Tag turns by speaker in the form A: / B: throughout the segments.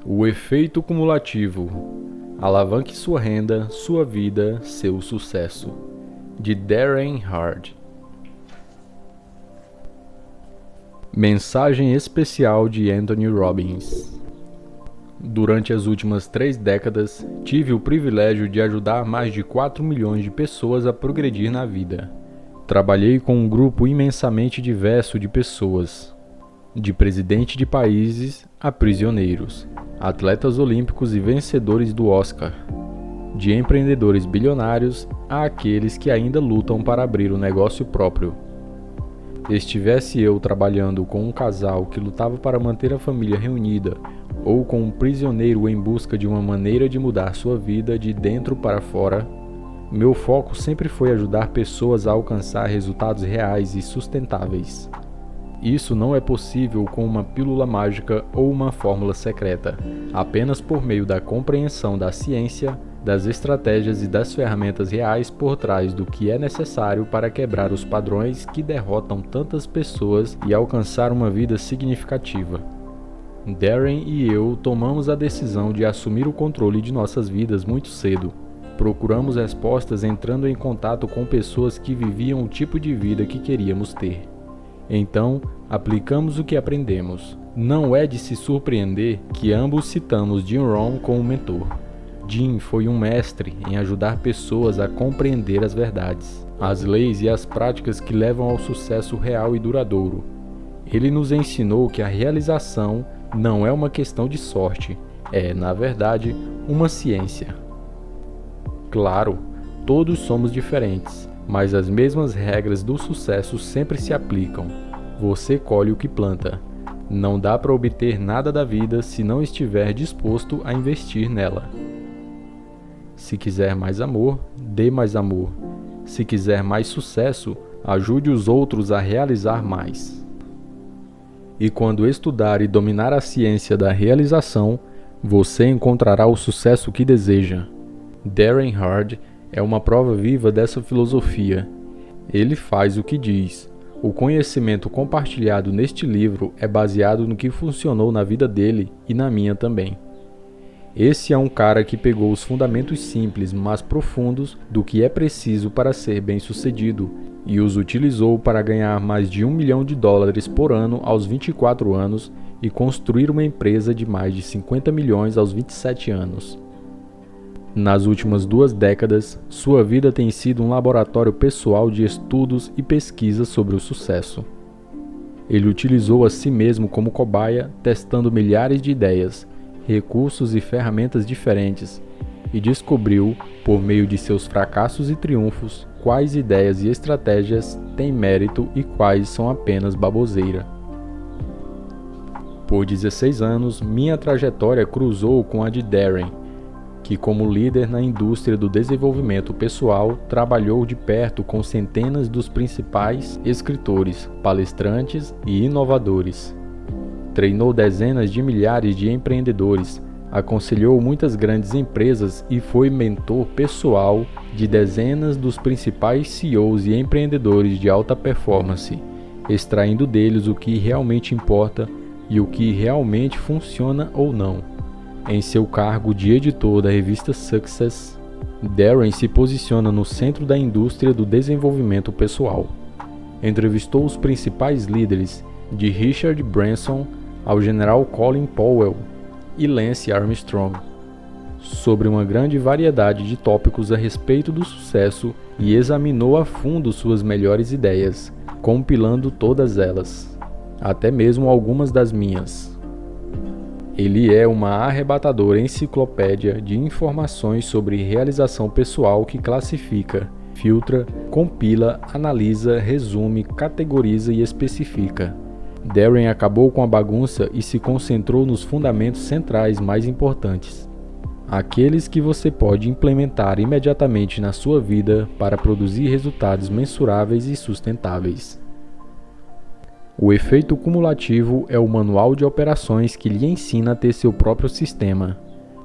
A: O efeito cumulativo. Alavanque sua renda, sua vida, seu sucesso. De Darren Hardy. Mensagem especial de Anthony Robbins. Durante as últimas 3 décadas, tive o privilégio de ajudar mais de 4 milhões de pessoas a progredir na vida. Trabalhei com um grupo imensamente diverso de pessoas, de presidentes de países a prisioneiros, atletas olímpicos e vencedores do Oscar, de empreendedores bilionários a aqueles que ainda lutam para abrir um negócio próprio. Estivesse eu trabalhando com um casal que lutava para manter a família reunida, ou com um prisioneiro em busca de uma maneira de mudar sua vida de dentro para fora, meu foco sempre foi ajudar pessoas a alcançar resultados reais e sustentáveis. Isso não é possível com uma pílula mágica ou uma fórmula secreta, apenas por meio da compreensão da ciência, das estratégias e das ferramentas reais por trás do que é necessário para quebrar os padrões que derrotam tantas pessoas e alcançar uma vida significativa. Darren e eu tomamos a decisão de assumir o controle de nossas vidas muito cedo. Procuramos respostas entrando em contato com pessoas que viviam o tipo de vida que queríamos ter. Então, aplicamos o que aprendemos. Não é de se surpreender que ambos citamos Jim Rohn como mentor. Jim foi um mestre em ajudar pessoas a compreender as verdades, as leis e as práticas que levam ao sucesso real e duradouro. Ele nos ensinou que a realização não é uma questão de sorte, é, na verdade, uma ciência. Claro, todos somos diferentes, mas as mesmas regras do sucesso sempre se aplicam. Você colhe o que planta. Não dá para obter nada da vida se não estiver disposto a investir nela. Se quiser mais amor, dê mais amor. Se quiser mais sucesso, ajude os outros a realizar mais. E quando estudar e dominar a ciência da realização, você encontrará o sucesso que deseja. Darren Hardy é uma prova viva dessa filosofia. Ele faz o que diz. O conhecimento compartilhado neste livro é baseado no que funcionou na vida dele e na minha também. Esse é um cara que pegou os fundamentos simples, mas profundos do que é preciso para ser bem-sucedido e os utilizou para ganhar mais de $1 milhão por ano aos 24 anos e construir uma empresa de mais de 50 milhões aos 27 anos. Nas últimas 2 décadas, sua vida tem sido um laboratório pessoal de estudos e pesquisas sobre o sucesso. Ele utilizou a si mesmo como cobaia, testando milhares de ideias, recursos e ferramentas diferentes, e descobriu, por meio de seus fracassos e triunfos, quais ideias e estratégias têm mérito e quais são apenas baboseira. Por 16 anos, minha trajetória cruzou com a de Darren, que como líder na indústria do desenvolvimento pessoal, trabalhou de perto com centenas dos principais escritores, palestrantes e inovadores. Treinou dezenas de milhares de empreendedores, aconselhou muitas grandes empresas e foi mentor pessoal de dezenas dos principais CEOs e empreendedores de alta performance, extraindo deles o que realmente importa e o que realmente funciona ou não. Em seu cargo de editor da revista Success, Darren se posiciona no centro da indústria do desenvolvimento pessoal. Entrevistou os principais líderes, de Richard Branson ao general Colin Powell e Lance Armstrong, sobre uma grande variedade de tópicos a respeito do sucesso e examinou a fundo suas melhores ideias, compilando todas elas, até mesmo algumas das minhas. Ele é uma arrebatadora enciclopédia de informações sobre realização pessoal que classifica, filtra, compila, analisa, resume, categoriza e especifica. Darren acabou com a bagunça e se concentrou nos fundamentos centrais mais importantes, aqueles que você pode implementar imediatamente na sua vida para produzir resultados mensuráveis e sustentáveis. O efeito cumulativo é o manual de operações que lhe ensina a ter seu próprio sistema,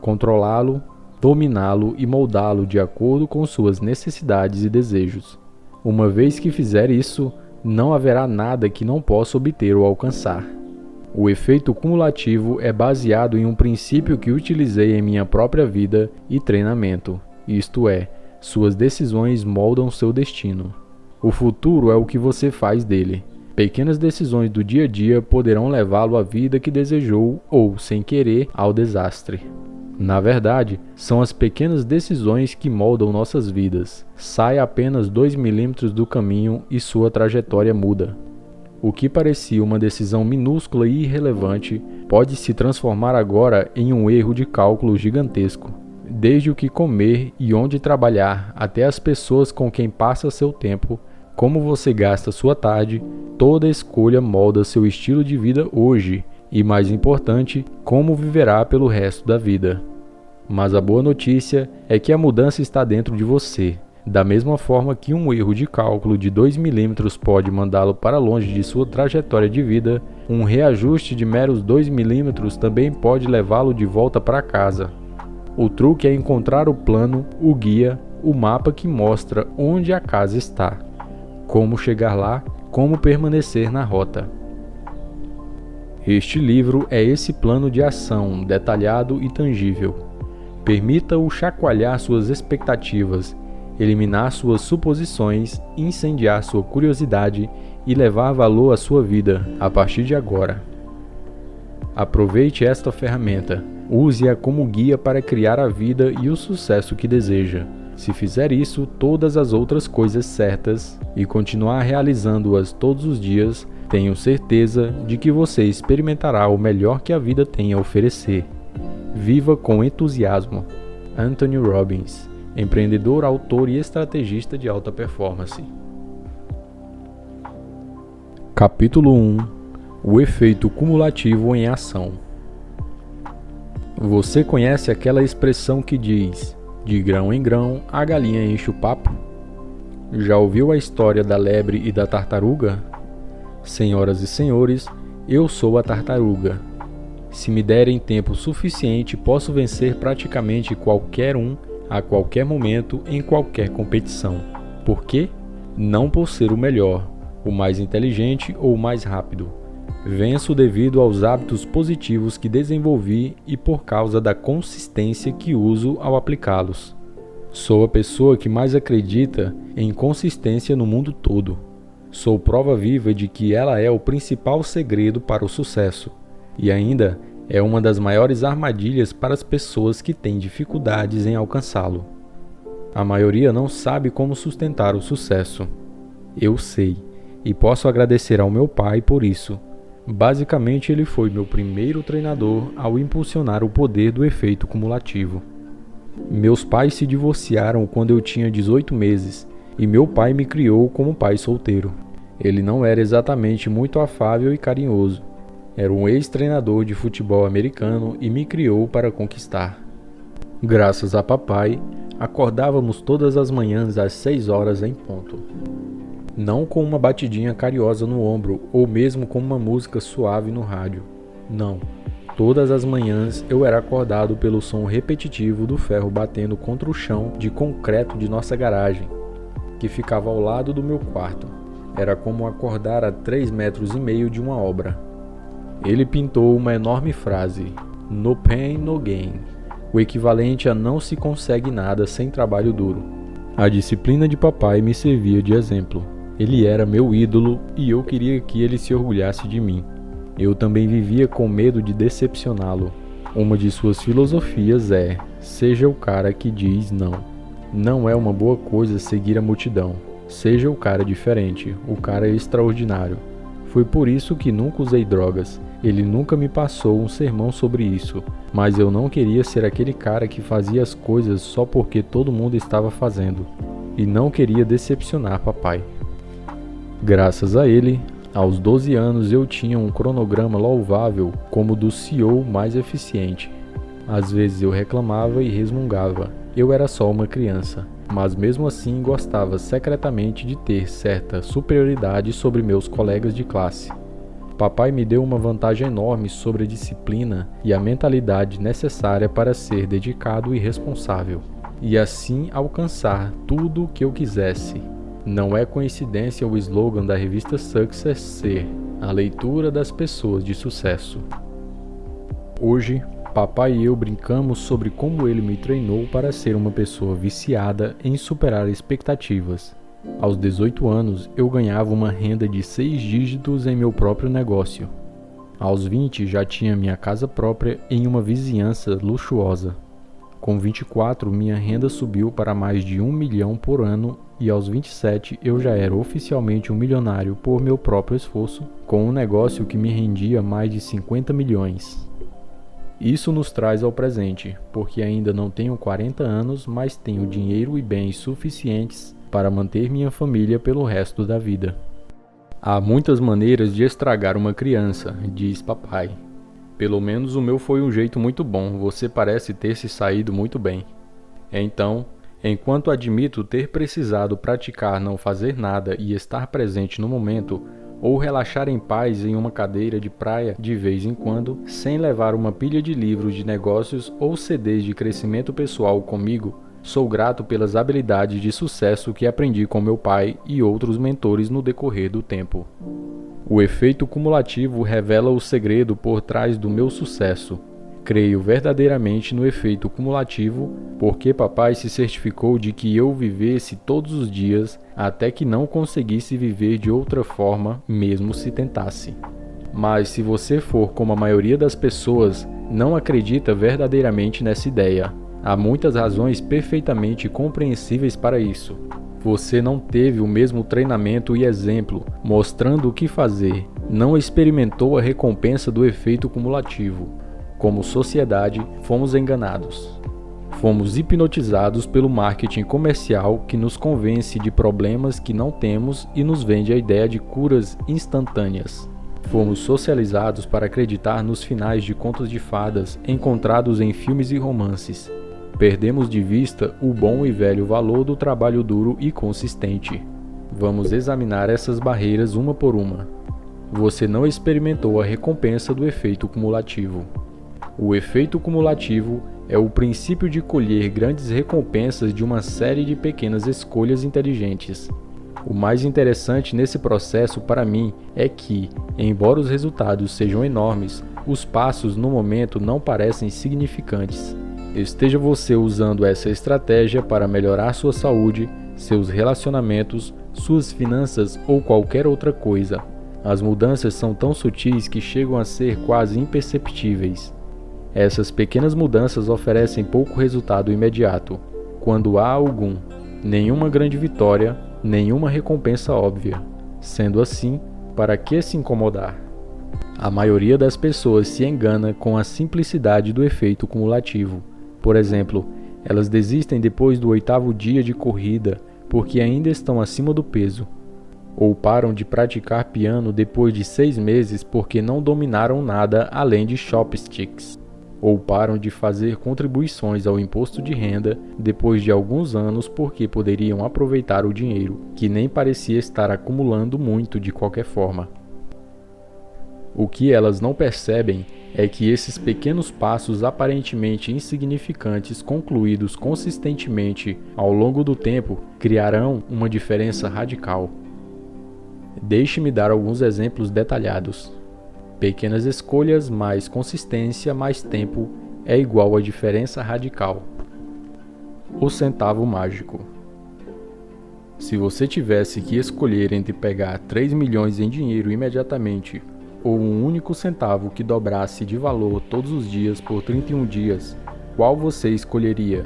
A: controlá-lo, dominá-lo e moldá-lo de acordo com suas necessidades e desejos. Uma vez que fizer isso, não haverá nada que não possa obter ou alcançar. O efeito cumulativo é baseado em um princípio que utilizei em minha própria vida e treinamento, isto é, suas decisões moldam seu destino. O futuro é o que você faz dele. Pequenas decisões do dia a dia poderão levá-lo à vida que desejou ou, sem querer, ao desastre. Na verdade, são as pequenas decisões que moldam nossas vidas. Sai apenas 2 milímetros do caminho e sua trajetória muda. O que parecia uma decisão minúscula e irrelevante pode se transformar agora em um erro de cálculo gigantesco. Desde o que comer e onde trabalhar até as pessoas com quem passa seu tempo, como você gasta sua tarde, toda escolha molda seu estilo de vida hoje e, mais importante, como viverá pelo resto da vida. Mas a boa notícia é que a mudança está dentro de você. Da mesma forma que um erro de cálculo de 2 milímetros pode mandá-lo para longe de sua trajetória de vida, um reajuste de meros 2 milímetros também pode levá-lo de volta para casa. O truque é encontrar o plano, o guia, o mapa que mostra onde a casa está, como chegar lá, como permanecer na rota. Este livro é esse plano de ação detalhado e tangível. Permita-o chacoalhar suas expectativas, eliminar suas suposições, incendiar sua curiosidade e levar valor à sua vida a partir de agora. Aproveite esta ferramenta, use-a como guia para criar a vida e o sucesso que deseja. Se fizer isso, todas as outras coisas certas e continuar realizando-as todos os dias, tenho certeza de que você experimentará o melhor que a vida tem a oferecer. Viva com entusiasmo. Anthony Robbins, empreendedor, autor e estrategista de alta performance. Capítulo 1. O efeito cumulativo em ação. Você conhece aquela expressão que diz: de grão em grão, a galinha enche o papo? Já ouviu a história da lebre e da tartaruga? Senhoras e senhores, eu sou a tartaruga. Se me derem tempo suficiente, posso vencer praticamente qualquer um, a qualquer momento, em qualquer competição. Por quê? Não por ser o melhor, o mais inteligente ou o mais rápido. Venço devido aos hábitos positivos que desenvolvi e por causa da consistência que uso ao aplicá-los. Sou a pessoa que mais acredita em consistência no mundo todo. Sou prova viva de que ela é o principal segredo para o sucesso. E ainda é uma das maiores armadilhas para as pessoas que têm dificuldades em alcançá-lo. A maioria não sabe como sustentar o sucesso. Eu sei, e posso agradecer ao meu pai por isso. Basicamente, ele foi meu primeiro treinador ao impulsionar o poder do efeito cumulativo. Meus pais se divorciaram quando eu tinha 18 meses, e meu pai me criou como pai solteiro. Ele não era exatamente muito afável e carinhoso. Era um ex-treinador de futebol americano e me criou para conquistar. Graças a papai, acordávamos todas as manhãs às 6 horas em ponto. Não com uma batidinha carinhosa no ombro ou mesmo com uma música suave no rádio. Não. Todas as manhãs eu era acordado pelo som repetitivo do ferro batendo contra o chão de concreto de nossa garagem, que ficava ao lado do meu quarto. Era como acordar a 3,5 metros de uma obra. Ele pintou uma enorme frase: "No pain, no gain", o equivalente a não se consegue nada sem trabalho duro. A disciplina de papai me servia de exemplo. Ele era meu ídolo e eu queria que ele se orgulhasse de mim. Eu também vivia com medo de decepcioná-lo. Uma de suas filosofias é: seja o cara que diz não. Não é uma boa coisa seguir a multidão. Seja o cara diferente, o cara extraordinário. Foi por isso que nunca usei drogas. Ele nunca me passou um sermão sobre isso, mas eu não queria ser aquele cara que fazia as coisas só porque todo mundo estava fazendo, e não queria decepcionar papai. Graças a ele, aos 12 anos eu tinha um cronograma louvável como o do CEO mais eficiente. Às vezes eu reclamava e resmungava. Eu era só uma criança, mas mesmo assim gostava secretamente de ter certa superioridade sobre meus colegas de classe. Papai me deu uma vantagem enorme sobre a disciplina e a mentalidade necessária para ser dedicado e responsável, e assim alcançar tudo o que eu quisesse. Não é coincidência o slogan da revista Success ser: A leitura das pessoas de sucesso. Hoje, papai e eu brincamos sobre como ele me treinou para ser uma pessoa viciada em superar expectativas. Aos 18 anos, eu ganhava uma renda de 6 dígitos em meu próprio negócio. Aos 20, já tinha minha casa própria em uma vizinhança luxuosa. Com 24, minha renda subiu para mais de 1 milhão por ano e aos 27 eu já era oficialmente um milionário por meu próprio esforço, com um negócio que me rendia mais de 50 milhões. Isso nos traz ao presente, porque ainda não tenho 40 anos, mas tenho dinheiro e bens suficientes para manter minha família pelo resto da vida. Há muitas maneiras de estragar uma criança, diz papai. Pelo menos o meu foi um jeito muito bom, você parece ter se saído muito bem. Então, enquanto admito ter precisado praticar não fazer nada e estar presente no momento, ou relaxar em paz em uma cadeira de praia de vez em quando, sem levar uma pilha de livros de negócios ou CDs de crescimento pessoal comigo, sou grato pelas habilidades de sucesso que aprendi com meu pai e outros mentores no decorrer do tempo. O efeito cumulativo revela o segredo por trás do meu sucesso. Creio verdadeiramente no efeito cumulativo, porque papai se certificou de que eu vivesse todos os dias até que não conseguisse viver de outra forma, mesmo se tentasse. Mas se você for como a maioria das pessoas, não acredita verdadeiramente nessa ideia. Há muitas razões perfeitamente compreensíveis para isso. Você não teve o mesmo treinamento e exemplo, mostrando o que fazer, não experimentou a recompensa do efeito cumulativo. Como sociedade, fomos enganados. Fomos hipnotizados pelo marketing comercial que nos convence de problemas que não temos e nos vende a ideia de curas instantâneas. Fomos socializados para acreditar nos finais de contos de fadas encontrados em filmes e romances. Perdemos de vista o bom e velho valor do trabalho duro e consistente. Vamos examinar essas barreiras uma por uma. Você não experimentou a recompensa do efeito cumulativo. O efeito cumulativo é o princípio de colher grandes recompensas de uma série de pequenas escolhas inteligentes. O mais interessante nesse processo para mim é que, embora os resultados sejam enormes, os passos no momento não parecem significantes. Esteja você usando essa estratégia para melhorar sua saúde, seus relacionamentos, suas finanças ou qualquer outra coisa. As mudanças são tão sutis que chegam a ser quase imperceptíveis. Essas pequenas mudanças oferecem pouco resultado imediato, quando há algum, nenhuma grande vitória, nenhuma recompensa óbvia. Sendo assim, para que se incomodar? A maioria das pessoas se engana com a simplicidade do efeito cumulativo. Por exemplo, elas desistem depois do 8º dia de corrida porque ainda estão acima do peso. Ou param de praticar piano depois de 6 meses porque não dominaram nada além de chopsticks. Ou param de fazer contribuições ao imposto de renda depois de alguns anos porque poderiam aproveitar o dinheiro, que nem parecia estar acumulando muito de qualquer forma. O que elas não percebem é que esses pequenos passos aparentemente insignificantes concluídos consistentemente ao longo do tempo criarão uma diferença radical. Deixe-me dar alguns exemplos detalhados. Pequenas escolhas mais consistência mais tempo é igual a diferença radical. O centavo mágico. Se você tivesse que escolher entre pegar 3 milhões em dinheiro imediatamente ou um único centavo que dobrasse de valor todos os dias por 31 dias, qual você escolheria?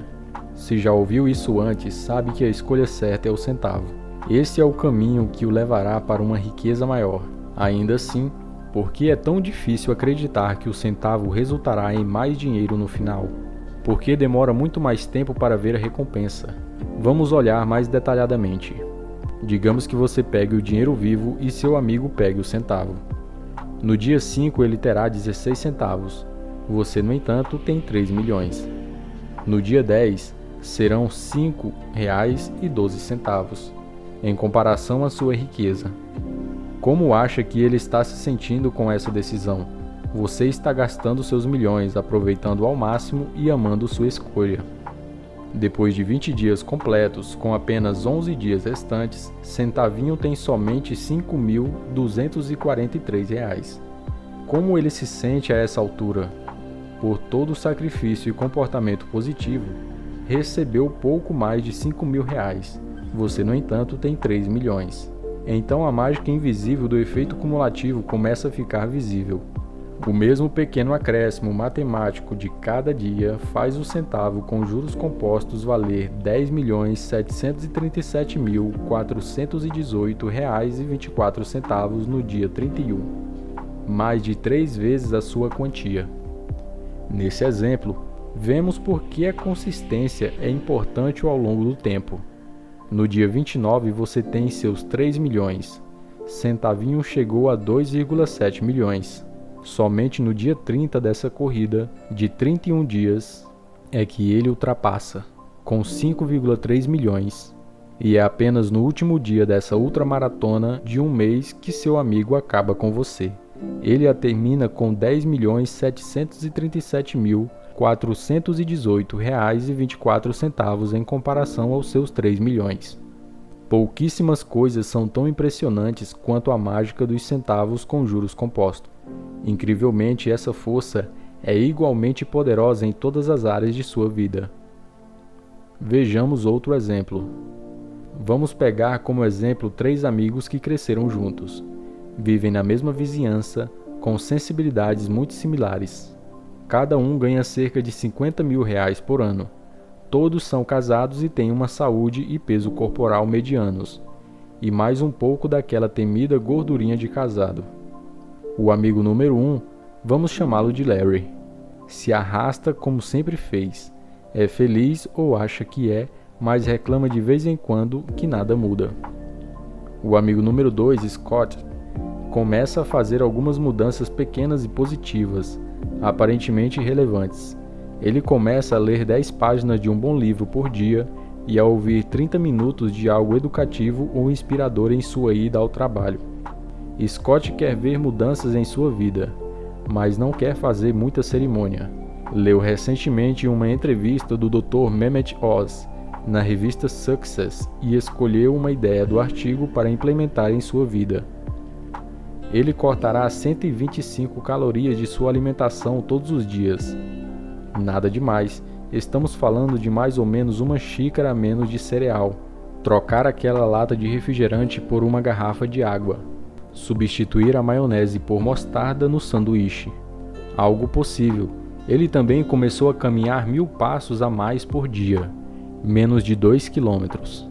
A: Se já ouviu isso antes, sabe que a escolha certa é o centavo. Esse é o caminho que o levará para uma riqueza maior. Ainda assim, por que é tão difícil acreditar que o centavo resultará em mais dinheiro no final? Porque demora muito mais tempo para ver a recompensa. Vamos olhar mais detalhadamente. Digamos que você pegue o dinheiro vivo e seu amigo pegue o centavo. No dia 5 ele terá 16 centavos. Você, no entanto, tem 3 milhões. No dia 10 serão R$ 5,12, em comparação à sua riqueza. Como acha que ele está se sentindo com essa decisão? Você está gastando seus milhões, aproveitando ao máximo e amando sua escolha. Depois de 20 dias completos, com apenas 11 dias restantes, Centavinho tem somente R$ 5.243. Como ele se sente a essa altura? Por todo o sacrifício e comportamento positivo, recebeu pouco mais de R$ 5.000. Você, no entanto, tem 3 milhões. Então a mágica invisível do efeito cumulativo começa a ficar visível. O mesmo pequeno acréscimo matemático de cada dia faz o centavo com juros compostos valer R$ 10.737.418,24 no dia 31, mais de 3 vezes a sua quantia. Nesse exemplo, vemos por que a consistência é importante ao longo do tempo. No dia 29 você tem seus 3 milhões. Centavinho chegou a 2,7 milhões. Somente no dia 30 dessa corrida, de 31 dias, é que ele ultrapassa, com 5,3 milhões. E é apenas no último dia dessa ultramaratona de um mês que seu amigo acaba com você. Ele a termina com R$ 10.737.418,24 em comparação aos seus 3 milhões. Pouquíssimas coisas são tão impressionantes quanto a mágica dos centavos com juros compostos. Incrivelmente, essa força é igualmente poderosa em todas as áreas de sua vida. Vejamos outro exemplo. Vamos pegar como exemplo 3 amigos que cresceram juntos. Vivem na mesma vizinhança, com sensibilidades muito similares. Cada um ganha cerca de R$ 50.000 por ano. Todos são casados e têm uma saúde e peso corporal medianos, e mais um pouco daquela temida gordurinha de casado. O amigo número 1, vamos chamá-lo de Larry. Se arrasta como sempre fez. É feliz ou acha que é, mas reclama de vez em quando que nada muda. O amigo número 2, Scott, começa a fazer algumas mudanças pequenas e positivas, aparentemente irrelevantes. Ele começa a ler 10 páginas de um bom livro por dia e a ouvir 30 minutos de algo educativo ou inspirador em sua ida ao trabalho. Scott quer ver mudanças em sua vida, mas não quer fazer muita cerimônia. Leu recentemente uma entrevista do Dr. Mehmet Oz na revista Success e escolheu uma ideia do artigo para implementar em sua vida. Ele cortará 125 calorias de sua alimentação todos os dias. Nada demais, estamos falando de mais ou menos uma xícara a menos de cereal. Trocar aquela lata de refrigerante por uma garrafa de água. Substituir a maionese por mostarda no sanduíche. Algo possível. Ele também começou a caminhar 1000 passos a mais por dia, menos de 2 quilômetros.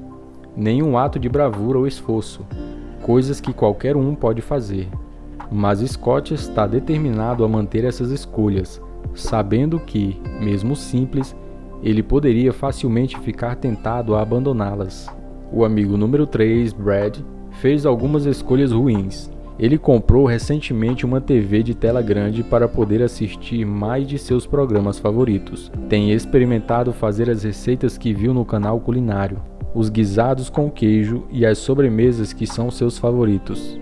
A: Nenhum ato de bravura ou esforço, coisas que qualquer um pode fazer. Mas Scott está determinado a manter essas escolhas, sabendo que, mesmo simples, ele poderia facilmente ficar tentado a abandoná-las. O amigo número 3, Brad, fez algumas escolhas ruins. Ele comprou recentemente uma TV de tela grande para poder assistir mais de seus programas favoritos. Tem experimentado fazer as receitas que viu no canal culinário, os guisados com queijo e as sobremesas que são seus favoritos.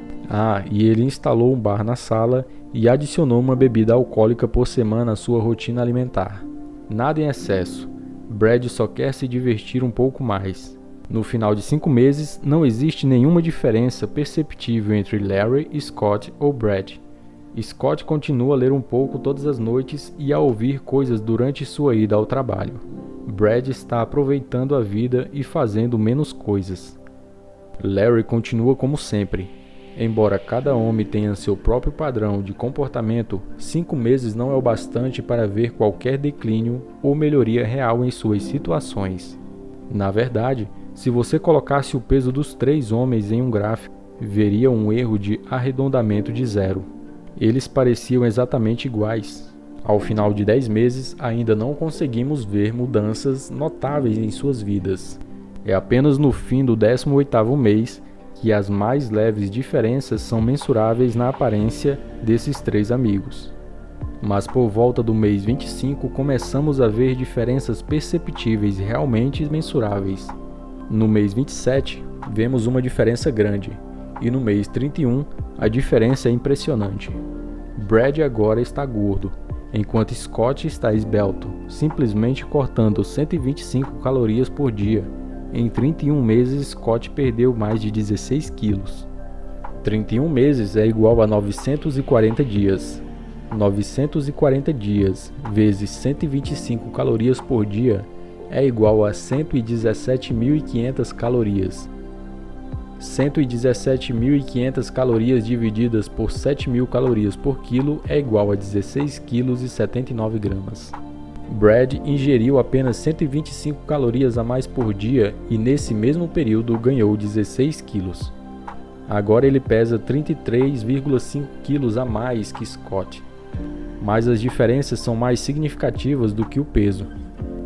A: E ele instalou um bar na sala e adicionou uma bebida alcoólica por semana à sua rotina alimentar. Nada em excesso. Brad só quer se divertir um pouco mais. No final de 5 meses, não existe nenhuma diferença perceptível entre Larry, Scott ou Brad. Scott continua a ler um pouco todas as noites e a ouvir coisas durante sua ida ao trabalho. Brad está aproveitando a vida e fazendo menos coisas. Larry continua como sempre. Embora cada homem tenha seu próprio padrão de comportamento, 5 meses não é o bastante para ver qualquer declínio ou melhoria real em suas situações. Na verdade, se você colocasse o peso dos 3 homens em um gráfico, veria um erro de arredondamento de 0. Eles pareciam exatamente iguais. Ao final de 10 meses, ainda não conseguimos ver mudanças notáveis em suas vidas. É apenas no fim do 18º mês que as mais leves diferenças são mensuráveis na aparência desses 3 amigos. Mas por volta do mês 25 começamos a ver diferenças perceptíveis e realmente mensuráveis. No mês 27, vemos uma diferença grande, e no mês 31, a diferença é impressionante. Brad agora está gordo. enquanto Scott está esbelto, simplesmente cortando 125 calorias por dia. Em 31 meses, Scott perdeu mais de 16 quilos. 31 meses é igual a 940 dias. 940 dias vezes 125 calorias por dia é igual a 117.500 calorias. 117.500 calorias divididas por 7.000 calorias por quilo é igual a 16 quilos e 79 gramas. Brad ingeriu apenas 125 calorias a mais por dia e nesse mesmo período ganhou 16 quilos. Agora ele pesa 33,5 quilos a mais que Scott. Mas as diferenças são mais significativas do que o peso.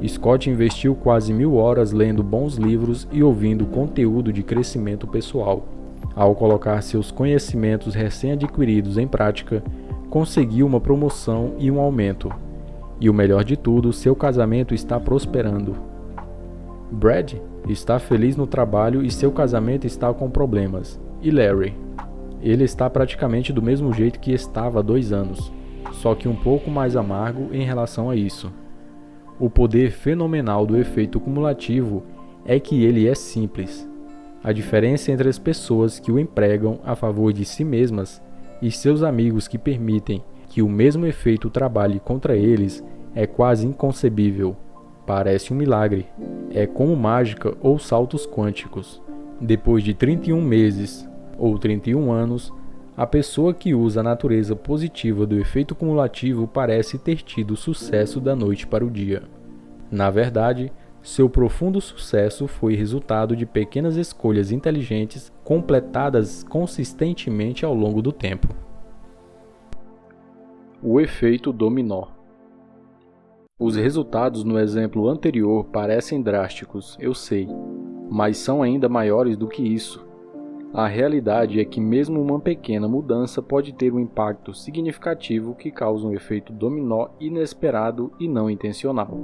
A: Scott investiu quase 1.000 horas lendo bons livros e ouvindo conteúdo de crescimento pessoal. Ao colocar seus conhecimentos recém-adquiridos em prática, conseguiu uma promoção e um aumento. E o melhor de tudo, seu casamento está prosperando. Brad está feliz no trabalho e seu casamento está com problemas. E Larry? Ele está praticamente do mesmo jeito que estava há 2 anos, só que um pouco mais amargo em relação a isso. O poder fenomenal do efeito cumulativo é que ele é simples. A diferença entre as pessoas que o empregam a favor de si mesmas e seus amigos que permitem que o mesmo efeito trabalhe contra eles é quase inconcebível. Parece um milagre. É como mágica ou saltos quânticos. Depois de 31 meses ou 31 anos, a pessoa que usa a natureza positiva do efeito cumulativo parece ter tido sucesso da noite para o dia. Na verdade, seu profundo sucesso foi resultado de pequenas escolhas inteligentes completadas consistentemente ao longo do tempo. O efeito dominó. Os resultados no exemplo anterior parecem drásticos, eu sei, mas são ainda maiores do que isso. A realidade é que mesmo uma pequena mudança pode ter um impacto significativo que causa um efeito dominó inesperado e não intencional.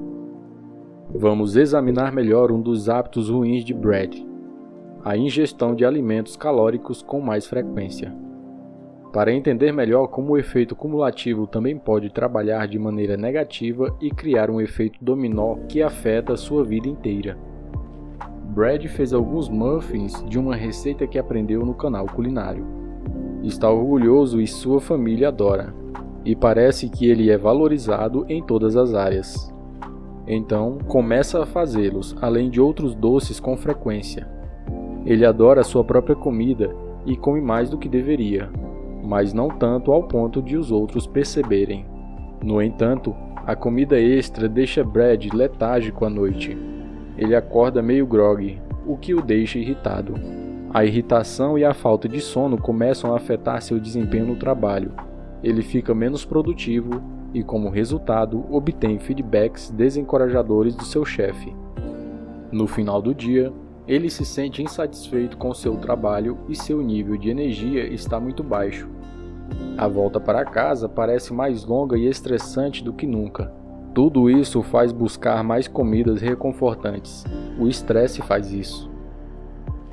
A: Vamos examinar melhor um dos hábitos ruins de Brad: a ingestão de alimentos calóricos com mais frequência. Para entender melhor como o efeito cumulativo também pode trabalhar de maneira negativa e criar um efeito dominó que afeta a sua vida inteira. Brad fez alguns muffins de uma receita que aprendeu no canal culinário. Está orgulhoso e sua família adora, e parece que ele é valorizado em todas as áreas. Então, começa a fazê-los, além de outros doces com frequência. Ele adora sua própria comida e come mais do que deveria, mas não tanto ao ponto de os outros perceberem. No entanto, a comida extra deixa Brad letárgico à noite. Ele acorda meio grogue, o que o deixa irritado. A irritação e a falta de sono começam a afetar seu desempenho no trabalho. Ele fica menos produtivo e, como resultado, obtém feedbacks desencorajadores do seu chefe. No final do dia, ele se sente insatisfeito com seu trabalho e seu nível de energia está muito baixo. A volta para casa parece mais longa e estressante do que nunca. Tudo isso faz buscar mais comidas reconfortantes. O estresse faz isso.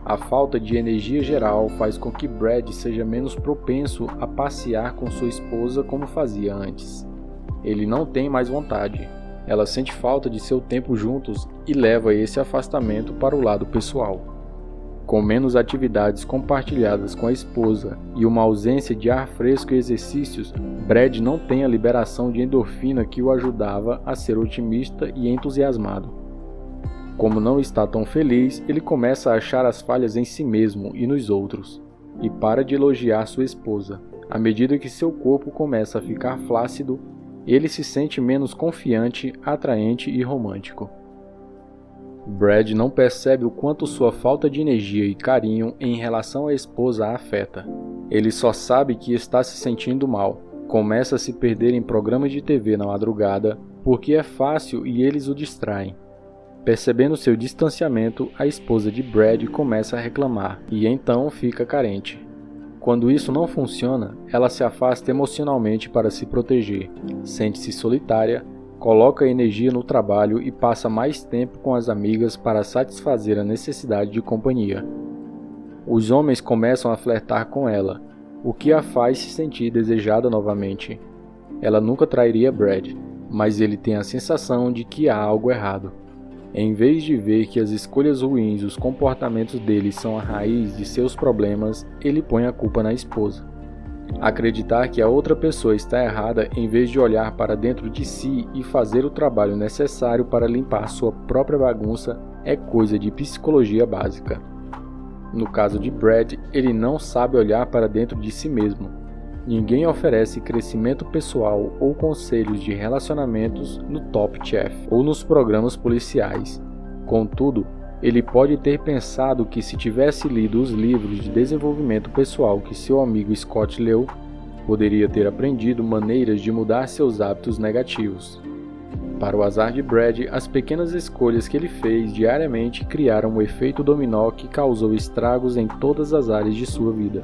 A: A falta de energia geral faz com que Brad seja menos propenso a passear com sua esposa como fazia antes. Ele não tem mais vontade. Ela sente falta de seu tempo juntos e leva esse afastamento para o lado pessoal. Com menos atividades compartilhadas com a esposa e uma ausência de ar fresco e exercícios, Brad não tem a liberação de endorfina que o ajudava a ser otimista e entusiasmado. Como não está tão feliz, ele começa a achar as falhas em si mesmo e nos outros, e para de elogiar sua esposa. À medida que seu corpo começa a ficar flácido, ele se sente menos confiante, atraente e romântico. Brad não percebe o quanto sua falta de energia e carinho em relação à esposa a afeta. Ele só sabe que está se sentindo mal. Começa a se perder em programas de TV na madrugada, porque é fácil e eles o distraem. Percebendo seu distanciamento, a esposa de Brad começa a reclamar, e então fica carente. Quando isso não funciona, ela se afasta emocionalmente para se proteger, sente-se solitária, coloca energia no trabalho e passa mais tempo com as amigas para satisfazer a necessidade de companhia. Os homens começam a flertar com ela, o que a faz se sentir desejada novamente. Ela nunca trairia Brad, mas ele tem a sensação de que há algo errado. Em vez de ver que as escolhas ruins e os comportamentos dele são a raiz de seus problemas, ele põe a culpa na esposa. Acreditar que a outra pessoa está errada em vez de olhar para dentro de si e fazer o trabalho necessário para limpar sua própria bagunça é coisa de psicologia básica. No caso de Brad, ele não sabe olhar para dentro de si mesmo. Ninguém oferece crescimento pessoal ou conselhos de relacionamentos no Top Chef ou nos programas policiais. Contudo, ele pode ter pensado que se tivesse lido os livros de desenvolvimento pessoal que seu amigo Scott leu, poderia ter aprendido maneiras de mudar seus hábitos negativos. Para o azar de Brad, as pequenas escolhas que ele fez diariamente criaram um efeito dominó que causou estragos em todas as áreas de sua vida.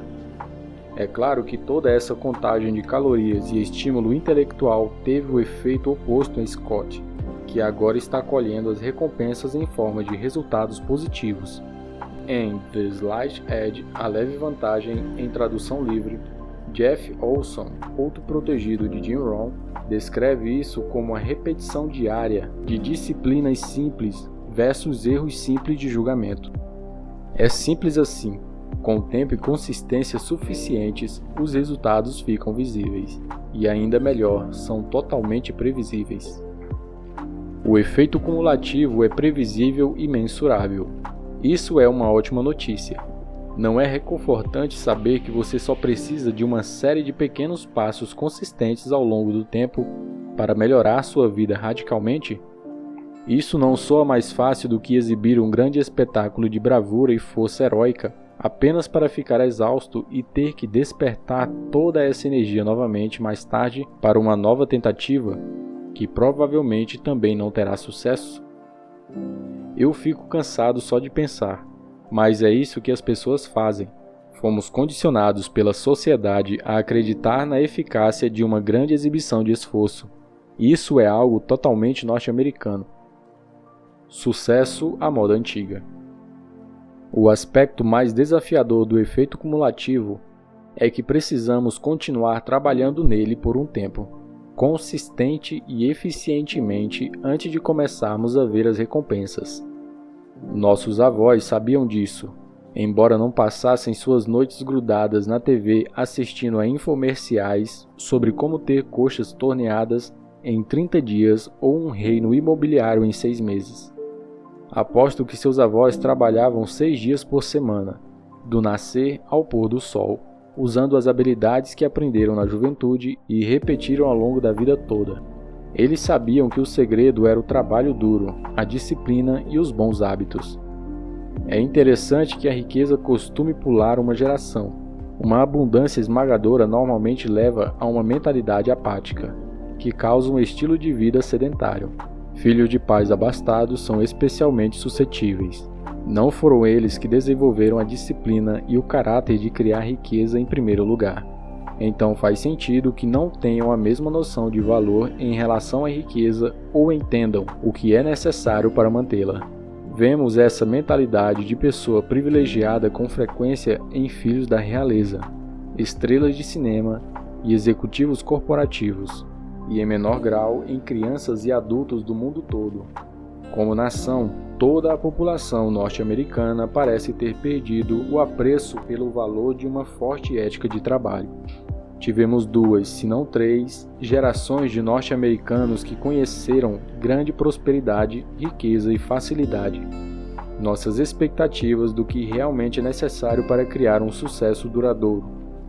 A: É claro que toda essa contagem de calorias e estímulo intelectual teve o efeito oposto em Scott, que agora está colhendo as recompensas em forma de resultados positivos. Em The Slight Edge, A Leve Vantagem, em tradução livre, Jeff Olson, outro protegido de Jim Rohn, descreve isso como a repetição diária de disciplinas simples versus erros simples de julgamento. É simples assim. Com tempo e consistência suficientes, os resultados ficam visíveis. E ainda melhor, são totalmente previsíveis. O efeito cumulativo é previsível e mensurável. Isso é uma ótima notícia. Não é reconfortante saber que você só precisa de uma série de pequenos passos consistentes ao longo do tempo para melhorar sua vida radicalmente? Isso não soa mais fácil do que exibir um grande espetáculo de bravura e força heróica apenas para ficar exausto e ter que despertar toda essa energia novamente mais tarde para uma nova tentativa, que provavelmente também não terá sucesso? Eu fico cansado só de pensar, mas é isso que as pessoas fazem. Fomos condicionados pela sociedade a acreditar na eficácia de uma grande exibição de esforço. Isso é algo totalmente norte-americano. Sucesso à moda antiga. O aspecto mais desafiador do efeito cumulativo é que precisamos continuar trabalhando nele por um tempo, consistente e eficientemente antes de começarmos a ver as recompensas. Nossos avós sabiam disso, embora não passassem suas noites grudadas na TV assistindo a infomerciais sobre como ter coxas torneadas em 30 dias ou um reino imobiliário em 6 meses. Aposto que seus avós trabalhavam 6 dias por semana, do nascer ao pôr do sol, usando as habilidades que aprenderam na juventude e repetiram ao longo da vida toda. Eles sabiam que o segredo era o trabalho duro, a disciplina e os bons hábitos. É interessante que a riqueza costume pular uma geração. Uma abundância esmagadora normalmente leva a uma mentalidade apática, que causa um estilo de vida sedentário. Filhos de pais abastados são especialmente suscetíveis. Não foram eles que desenvolveram a disciplina e o caráter de criar riqueza em primeiro lugar. Então faz sentido que não tenham a mesma noção de valor em relação à riqueza ou entendam o que é necessário para mantê-la. Vemos essa mentalidade de pessoa privilegiada com frequência em filhos da realeza, estrelas de cinema e executivos corporativos, e em menor grau em crianças e adultos do mundo todo. Como nação, toda a população norte-americana parece ter perdido o apreço pelo valor de uma forte ética de trabalho. Tivemos 2, se não 3, gerações de norte-americanos que conheceram grande prosperidade, riqueza e facilidade. Nossas expectativas do que realmente é necessário para criar um sucesso duradouro,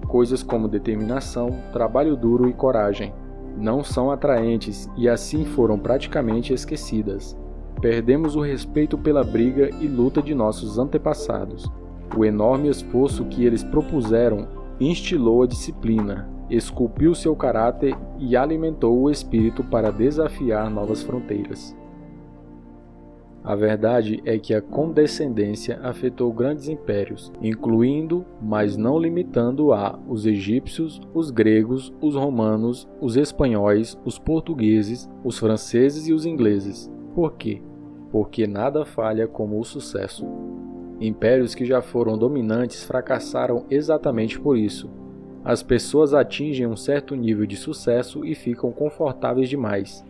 A: coisas como determinação, trabalho duro e coragem, não são atraentes e assim foram praticamente esquecidas. Perdemos o respeito pela briga e luta de nossos antepassados. O enorme esforço que eles propuseram instilou a disciplina, esculpiu seu caráter e alimentou o espírito para desafiar novas fronteiras. A verdade é que a condescendência afetou grandes impérios, incluindo, mas não limitando a, os egípcios, os gregos, os romanos, os espanhóis, os portugueses, os franceses e os ingleses. Por quê? Porque nada falha como o sucesso. Impérios que já foram dominantes fracassaram exatamente por isso, As pessoas atingem um certo nível de sucesso e ficam confortáveis demais.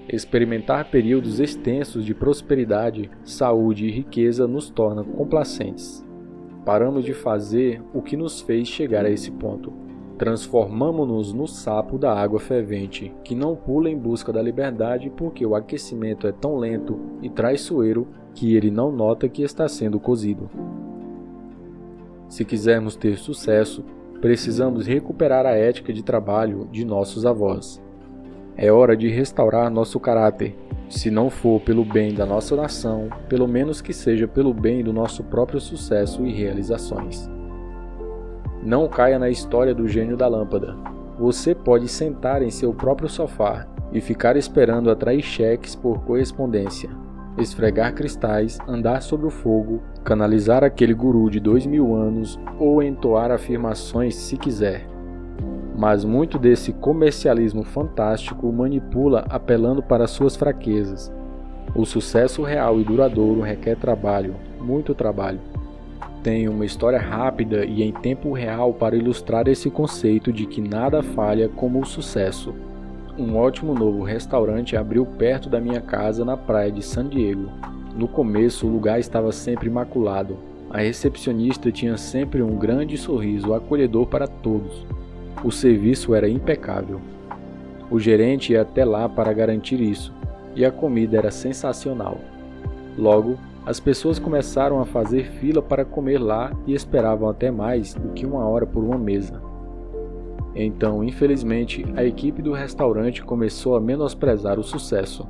A: Experimentar períodos extensos de prosperidade, saúde e riqueza nos torna complacentes. Paramos de fazer o que nos fez chegar a esse ponto. Transformamo-nos no sapo da água fervente, que não pula em busca da liberdade porque o aquecimento é tão lento e traiçoeiro que ele não nota que está sendo cozido. Se quisermos ter sucesso, precisamos recuperar a ética de trabalho de nossos avós. É hora de restaurar nosso caráter. Se não for pelo bem da nossa nação, pelo menos que seja pelo bem do nosso próprio sucesso e realizações. Não caia na história do gênio da lâmpada. Você pode sentar em seu próprio sofá e ficar esperando atrair cheques por correspondência, esfregar cristais, andar sobre o fogo, canalizar aquele guru de 2000 anos ou entoar afirmações se quiser. Mas muito desse comercialismo fantástico manipula apelando para suas fraquezas. O sucesso real e duradouro requer trabalho, muito trabalho. Tenho uma história rápida e em tempo real para ilustrar esse conceito de que nada falha como o sucesso. Um ótimo novo restaurante abriu perto da minha casa na praia de San Diego. No começo, o lugar estava sempre imaculado. A recepcionista tinha sempre um grande sorriso acolhedor para todos. O serviço era impecável. O gerente ia até lá para garantir isso, e a comida era sensacional. Logo, as pessoas começaram a fazer fila para comer lá e esperavam até mais do que 1 hora por uma mesa. Então, infelizmente, a equipe do restaurante começou a menosprezar o sucesso.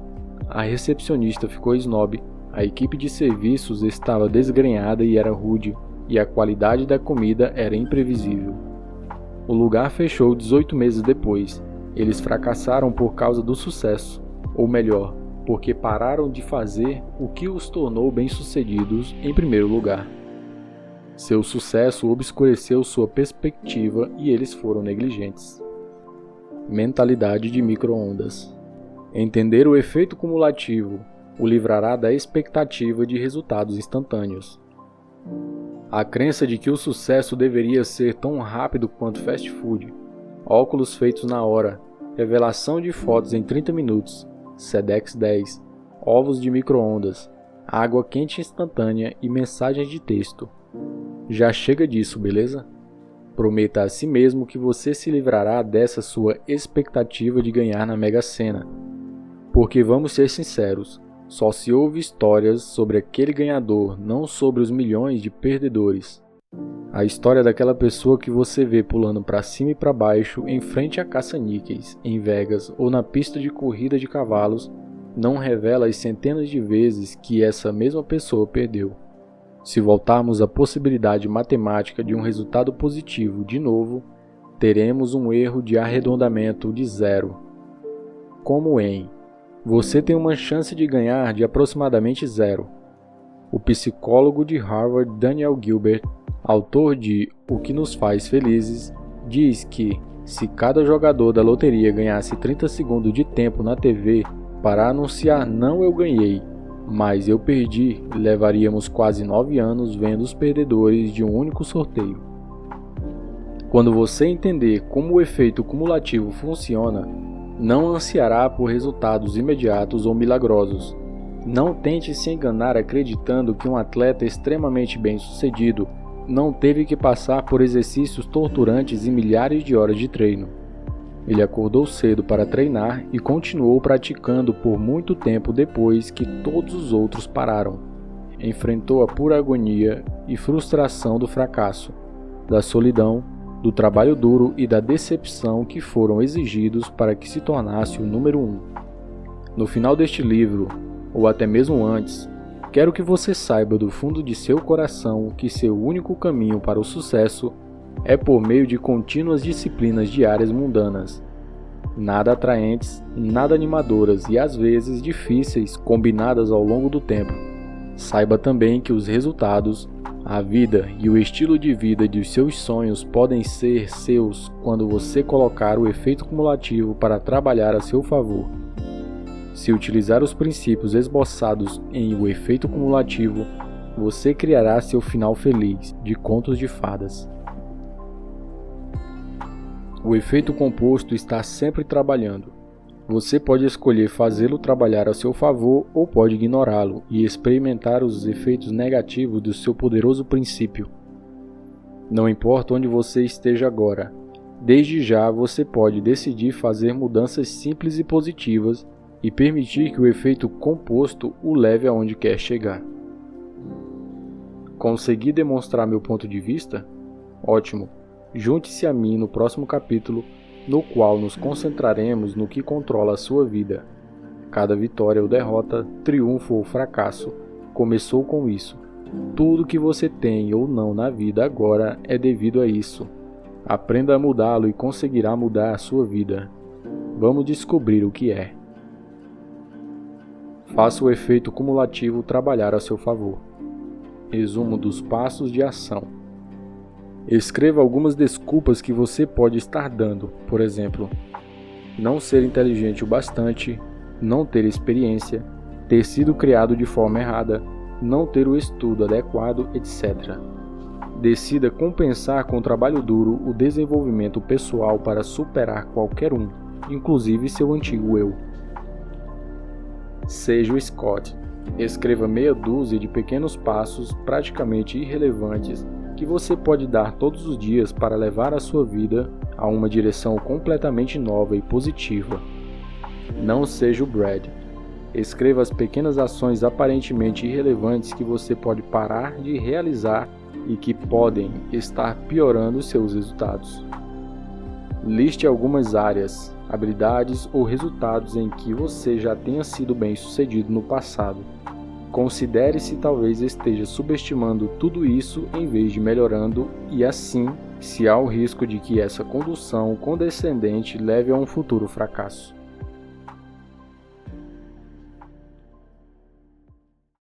A: A recepcionista ficou snob, a equipe de serviços estava desgrenhada e era rude, e a qualidade da comida era imprevisível. O lugar fechou 18 meses depois. Eles fracassaram por causa do sucesso, ou melhor, porque pararam de fazer o que os tornou bem-sucedidos em primeiro lugar. Seu sucesso obscureceu sua perspectiva e eles foram negligentes. Mentalidade de micro-ondas. Entender o efeito cumulativo o livrará da expectativa de resultados instantâneos. A crença de que o sucesso deveria ser tão rápido quanto fast food, óculos feitos na hora, revelação de fotos em 30 minutos, Sedex 10, ovos de micro-ondas, água quente instantânea e mensagens de texto. Já chega disso, beleza? Prometa a si mesmo que você se livrará dessa sua expectativa de ganhar na Mega Sena. Porque vamos ser sinceros, só se ouve histórias sobre aquele ganhador, não sobre os milhões de perdedores. A história daquela pessoa que você vê pulando para cima e para baixo em frente à caça-níqueis, em Vegas ou na pista de corrida de cavalos, não revela as centenas de vezes que essa mesma pessoa perdeu. Se voltarmos à possibilidade matemática de um resultado positivo de novo, teremos um erro de arredondamento de 0. Como em: você tem uma chance de ganhar de aproximadamente 0. O psicólogo de Harvard Daniel Gilbert, autor de O que nos faz felizes, diz que, se cada jogador da loteria ganhasse 30 segundos de tempo na TV para anunciar "não eu ganhei, mas eu perdi", levaríamos quase 9 anos vendo os perdedores de um único sorteio. Quando você entender como o efeito cumulativo funciona, não ansiará por resultados imediatos ou milagrosos. Não tente se enganar acreditando que um atleta extremamente bem-sucedido não teve que passar por exercícios torturantes e milhares de horas de treino. Ele acordou cedo para treinar e continuou praticando por muito tempo depois que todos os outros pararam. Enfrentou a pura agonia e frustração do fracasso, da solidão, do trabalho duro e da decepção que foram exigidos para que se tornasse o número 1. No final deste livro, ou até mesmo antes, quero que você saiba do fundo de seu coração que seu único caminho para o sucesso é por meio de contínuas disciplinas diárias mundanas, nada atraentes, nada animadoras e às vezes difíceis combinadas ao longo do tempo. Saiba também que os resultados, a vida e o estilo de vida de seus sonhos podem ser seus quando você colocar o efeito cumulativo para trabalhar a seu favor. Se utilizar os princípios esboçados em O Efeito Cumulativo, você criará seu final feliz de contos de fadas. O efeito composto está sempre trabalhando. Você pode escolher fazê-lo trabalhar a seu favor ou pode ignorá-lo e experimentar os efeitos negativos do seu poderoso princípio. Não importa onde você esteja agora, desde já você pode decidir fazer mudanças simples e positivas e permitir que o efeito composto o leve aonde quer chegar. Consegui demonstrar meu ponto de vista? Ótimo! Junte-se a mim no próximo capítulo, no qual nos concentraremos no que controla a sua vida. Cada vitória ou derrota, triunfo ou fracasso, começou com isso. Tudo que você tem ou não na vida agora é devido a isso. Aprenda a mudá-lo e conseguirá mudar a sua vida. Vamos descobrir o que é. Faça o efeito cumulativo trabalhar a seu favor. Resumo dos passos de ação. Escreva algumas desculpas que você pode estar dando, por exemplo, não ser inteligente o bastante, não ter experiência, ter sido criado de forma errada, não ter o estudo adequado, etc. Decida compensar com trabalho duro o desenvolvimento pessoal para superar qualquer um, inclusive seu antigo eu. Seja o Scott. Escreva meia dúzia de pequenos passos praticamente irrelevantes que você pode dar todos os dias para levar a sua vida a uma direção completamente nova e positiva. Não seja o Brad. Escreva as pequenas ações aparentemente irrelevantes que você pode parar de realizar e que podem estar piorando seus resultados. Liste algumas áreas, habilidades ou resultados em que você já tenha sido bem-sucedido no passado. Considere se talvez esteja subestimando tudo isso em vez de melhorando e assim se há o risco de que essa condução condescendente leve a um futuro fracasso.